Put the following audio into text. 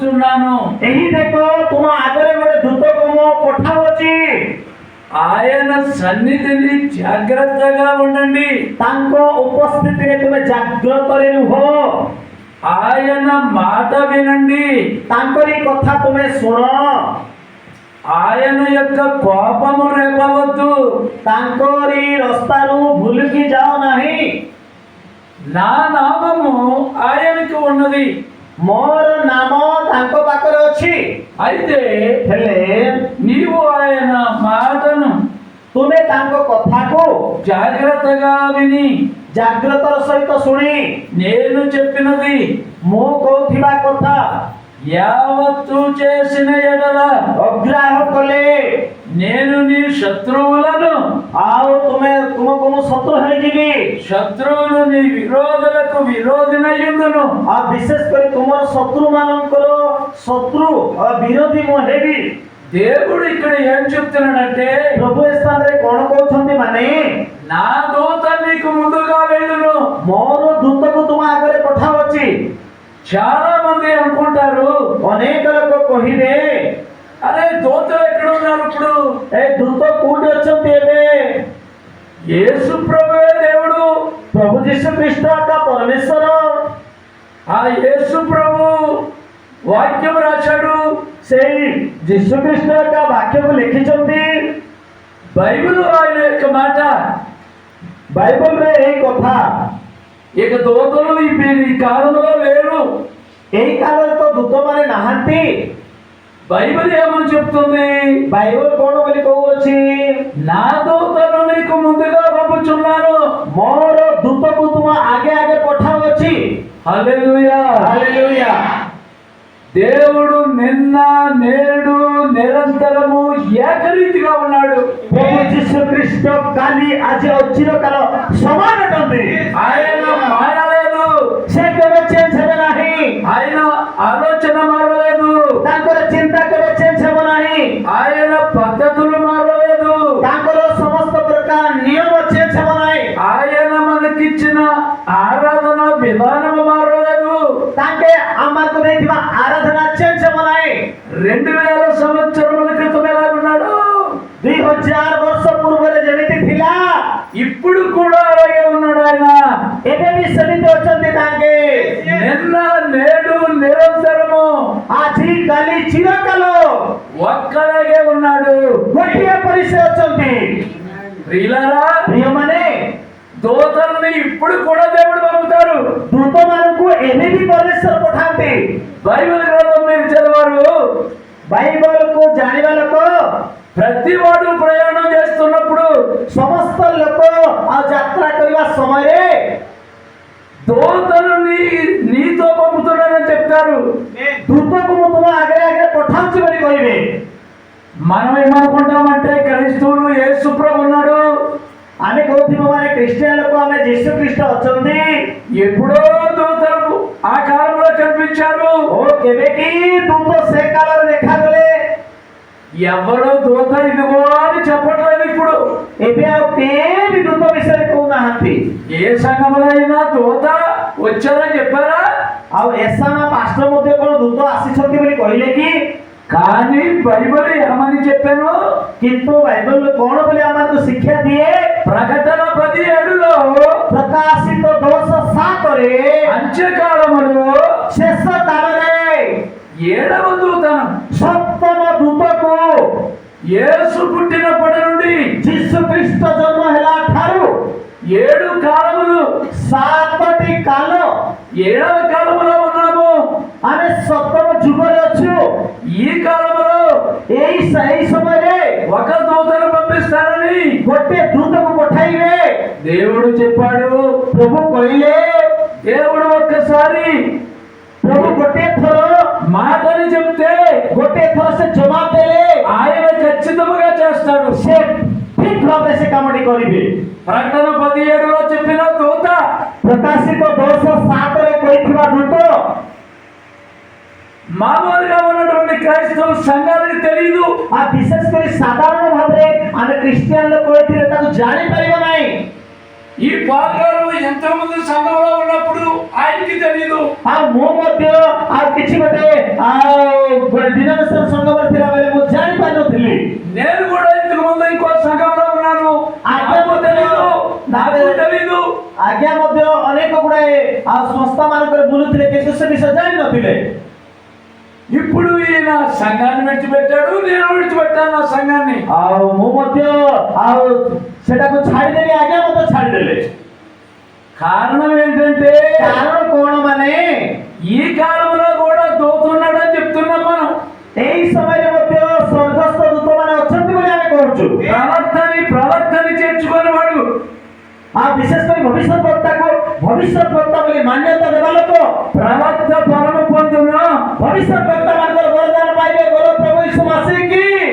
పంపుతున్నాను. ଏହି ଦେଖ ତୁମ ଆଗରେ ଗୋଟେ ଦୂତକୁ ମୁଁ ପଠାଉଛି। ఆయన సన్నిధిని జాగ్రత్తగా ఉండండి. ତାଙ୍କ ଉପସ୍ଥିତିରେ ତୁମେ ଜାଗ୍ରତରେ ରୁହ। ఆయన మాట వినండి. ତାଙ୍କରି କଥା ତୁମେ ଶୁଣ। ఆయన యొక్క కోపము రేపవద్దు. ତାଙ୍କରି ରାସ୍ତାରୁ ଭୁଲିକି ଯାଅ ନାହିଁ। నా నామము ఆయనకు ఉన్నది, ମୋର ନାମ ତାଙ୍କ ପାଖରେ ଅଛି। అయితే ହେଲେ నీవు ఆయన మాటను ତୁମେ ତାଙ୍କ କଥାକୁ జాగ్రత్తగా విని ଜାଗ୍ରତର ସହିତ ଶୁଣି నేను చెప్పినది ମୁଁ କହୁଥିବା କଥା యావత్తు చేసిన ఎడల ଅଗ୍ରାହ୍ୟ କଲେ నేను నీ శత్రువులను, ଆଉ ତୁମକୁ ମୁଁ ଶତ୍ରୁ ହେଇଯିବି। శత్రువులు నీ విరోధులకు విరోధినయుందును। ଆଉ ବିଶେଷ କରି ତୁମର ଶତ୍ରୁ ମାନଙ୍କର ଶତ୍ରୁ ବିରୋଧୀ ମୁଁ ହେବି। దేవుడు ఇక్కడ ఏం చెప్తున్నాడంటే, ପ୍ରଭୁ ଏ ସ୍ଥାନରେ କଣ କହୁଛନ୍ତି ମାନେ నా దూత నీకు ముందుగా వెళ్ళును। ମୋର ଦୂତକୁ ତୁମ ଆଗରେ ପଠାଉଛି। చాలా మంది అనుకుంటారు, ଅନେକ ଲୋକ କହିବେ అరే దూతలు ఎక్కడ ఉన్నారు ఇప్పుడు? ଏ ଦୂତ କୋଉଠି ଅଛନ୍ତି ଏବେ? యేసు ప్రభువే దేవుడు। ପ୍ରଭୁ ଯୀଶୁ ଖ୍ରୀଷ୍ଟ ଏକା ପରମେଶ୍ୱର। ఆ యేసు ప్రభు వాక్యం రాశాడు। ସେଇ ଯୀଶୁ ଖ୍ରୀଷ୍ଟ ଏକା ବାକ୍ୟକୁ ଲେଖିଛନ୍ତି। బైబిల్ ఆయన యొక్క మాట। ବାଇବଲରେ ଏଇ କଥା। ఇక దూతలు ఈ కాలంలో లేరు। ଏଇ କାଳରେ ତ ଦୂତମାନେ ନାହାନ୍ତି। బైబిల్ ఏమని చెప్తుంది? ବାଇବଲ କଣ ବୋଲି କହୁଅଛି? నా దూతను నీకు ముందుగా పంపుచున్నాను। ମୋର ଦୂତକୁ ତୁମ ଆଗେ ଆଗେ ପଠାଉଅଛି। హల్లెలూయా, ହାଲେଲୁୟା। దేవుడు నిన్న నేడు నిరంతరము ఏకరీతిగా ఉన్నాడు। ପ୍ରଭୁ ଯୀଶୁ ଖ୍ରୀଷ୍ଟ କାଲି ଆଜି ଆଉ ଚିରକାଳ ସମାନ ଅଟନ୍ତି। ఆయన మారలేదు, ସେ କେବେ ଚେଞ୍ଜ ହେବେ ନାହିଁ। ఆయన ఆలోచన మారలేదు, ତାଙ୍କର ଚିନ୍ତା କେବେ ଚେଞ୍ଜ ହେବ ନାହିଁ। ఆయన పద్ధతులు మారలేదు, ତାଙ୍କର ସମସ୍ତ ପ୍ରକାର ନିୟମ ଚେଞ୍ଜ ହେବ ନାହିଁ। ఆయన మనకిచ్చిన ఆరాధన విధానము మారలేదు। ତାଙ୍କେ ଆମକୁ ଦେଇଥିବା ଆରାଧନା ଚେଞ୍ଜ ହେବ ନାହିଁ। 2000 సంవత్సరముల క్రితం ఎలా ఉన్నాడు? 2000 ବର୍ଷ ପୂର୍ବରେ ଯେମିତି ଥିଲା ఇప్పుడు కూడా అలాగే ఉన్నాడు ఆయన। ଏବେ ବି ସେମିତି ଅଛନ୍ତି ତାଙ୍କେ। నిన్న నేడు నిరంతరము ଆଜି କାଲି ଚିରକାଳ ఒక్కలాగే ఉన్నాడు। ଗୋଟିଏ ପରି ସେ ଅଛନ୍ତି। ప్రియులారా, ପ୍ରିୟମାନେ, దూతల్ని ఇప్పుడు కూడా దేవుడు పంపుతారు। ଦୂତମାନଙ୍କୁ ଏବେ ବି ପରମେଶ୍ୱର ପଠାନ୍ତି। బైబిల్ గ్రంథం మీరు చదివారు, ବାଇବଲକୁ ଜାଣିବା ଲୋକ ప్రతి వాడు ప్రయాణం చేస్తున్నప్పుడు ସମସ୍ତ ଲୋକ ଆଉ ଯାତ୍ରା କରିବା ସମୟରେ దూతలు నీతో పంపుతున్నానని చెప్తారు। ଦୂତକୁ ମୁଁ ତୁମ ଆଗରେ ଆଗରେ ପଠାଉଛି ବୋଲି କହିବେ। మనం ఏమనుకుంటామంటే క్రైస్తవులు యేసు ప్రభు ఉన్నాడు, ଆମେ କହୁଥିବା ମାନେ ଖ୍ରୀଷ୍ଟିଆନ ଲୋକ ଆମେ ଯୀଶୁ ଖ୍ରୀଷ୍ଟ ଅଛନ୍ତି। ఎప్పుడో దూతలు ఆ కాలంలో కనిపించారు। ଓ କେବେ କି ଦୂତ ସେ କାଳରେ ଦେଖାଗଲେ। ఎవరో దూత ఇదిగో అని చెప్పట్లేదు ఇప్పుడు। ଏବେ ଆଉ କେହି ବି ଦୂତ ବିଷୟରେ କହୁନାହାନ୍ତି। ఏ సంఘంలో అయినా దూత వచ్చారని చెప్పారా? ଆଉ ଏସାମା ପାଷ୍ଟର ମଧ୍ୟ କଣ ଦୂତ ଆସିଛନ୍ତି ବୋଲି କହିଲେ କି? కానీ బైబిల్ ఏమని చెప్పాను? କିନ୍ତୁ ବାଇବଲ କଣ ବୋଲି ଆମକୁ ଶିକ୍ଷା ଦିଏ? ప్రకటన 17లో ପ୍ରକାଶିତ 10:7ରେ అంత్యకాలములో ଶେଷ କାଳରେ 7వ దూతను ସପ୍ତମ ଦୂତକୁ యేసు పుట్టినప్పటి నుండి ଯୀଶୁ ଖ୍ରୀଷ୍ଟ ଜନ୍ମ ହେଲା ଠାରୁ 7 కాలములు 7ଟି କାଳ 7వ కాలములో ఉన్నాము। ଆମେ ସପ୍ତମ ଯୁଗରେ ଅଛୁ। ఈ కాలములో ଏଇ ସମୟରେ ఒక దూతను పంపిస్తానని ଗୋଟେ ଦୂତକୁ ପଠାଇବେ దేవుడు చెప్పాడు। ପ୍ରଭୁ କହିଲେ। దేవుడు ఒక్కసారి ପ୍ରଭୁ ଗୋଟେ ଥର మాటని చెప్తే ଗୋଟେ ଥର ସେ ଜବାବ ଦେଲେ ఆయన ఖచ్చితంగా చేస్తాడు। ସେ ଠିକ ଭାବରେ ସେ କାମଟି କରିବେ। ప్రకటన 17లో చెప్పిన దూత ପ୍ରକାଶିତ 10:7ରେ କହିଥିବା ଦୂତ మామూలుగా ఉన్నటువంటి క్రైస్తవ సంఘానికి తెలియదు। ఆ ବିଶେଷ କରି ସାଧାରଣ ଭାବରେ ଆମେ ଖ୍ରୀଷ୍ଟିଆନ ଲୋକ ହୋଇଥିଲେ ତାକୁ ଜାଣିପାରିବ ନାହିଁ। ఈ పాల్ గారు ఎంతమంది సంఘంలో ఉన్నప్పుడు ఆయనకి తెలియదు। ଆଉ ମୁଁ ମଧ୍ୟ ଆଉ କିଛି ଗୋଟେ ସଂସ୍ଥା ମାନଙ୍କରେ ବୁଲୁଥିଲେ କିନ୍ତୁ ସେ ବିଷୟ ଜାଣିନଥିଲେ। ఇప్పుడు ఈయన సంఘాన్ని విడిచిపెట్టాడు, నేను విడిచిపెట్టాను నా సంఘాన్ని. ଆଉ ମୁଁ ମଧ୍ୟ ଆଉ ସେଟାକୁ ଛାଡ଼ିଦେଲି, ଆଜ୍ଞା ମତେ ଛାଡ଼ିଦେଲେ। కారణం ఏంటంటే କାରଣ କଣ ମାନେ ఈ కాలంలో కూడా దూతున్నాడు అని చెప్తున్నాం మనం. ଏଇ ସମୟରେ ମଧ୍ୟ ସ୍ୱର୍ଗସ୍ଥ ଦୂତମାନେ ଅଛନ୍ତି ବୋଲି ଆମେ କହୁଛୁ। ప్రవక్తని చేర్చుకొని వాడు, ఆ ବିଶେଷ କରି ଭବିଷ୍ୟତ ବକ୍ତା ବୋଲି ମାନ୍ୟତା ଦେବା ଲୋକ, ప్రవక్త పరమ పొందును ଭବିଷ୍ୟତ ବକ୍ତା ମାନଙ୍କର ବରଦାନ ପାଇବେ।